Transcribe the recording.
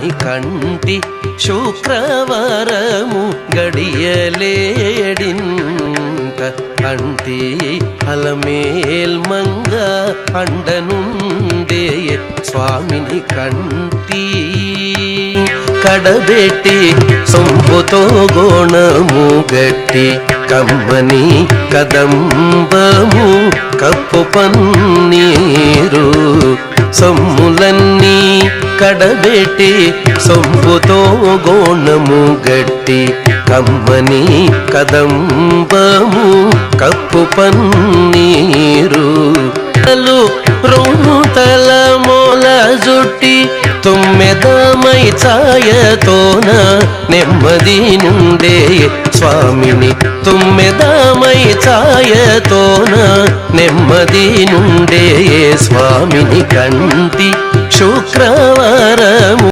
స్వామిని కంటి శుక్రవారము గడియలేడింత అంటి అలమేల్మంగ అండనుండే స్వామిని కంటి కడబెట్టి సొంపుతో గోణము గట్టి కమ్మని కదంబము కప్పు పన్నీరు సొమ్ములన్నీ కడబెట్టి సొంపుతో గోణము గట్టి కమ్మని కదంబము కప్పు పన్నీరు రొమ్ముతల మొల జుట్టి తుమ్మెదమై ఛాయతోన నెమ్మది నుండే స్వామిని తుమ్మెదమై ఛాయతోన నెమ్మది నుండే స్వామిని కంటి శుక్రవారము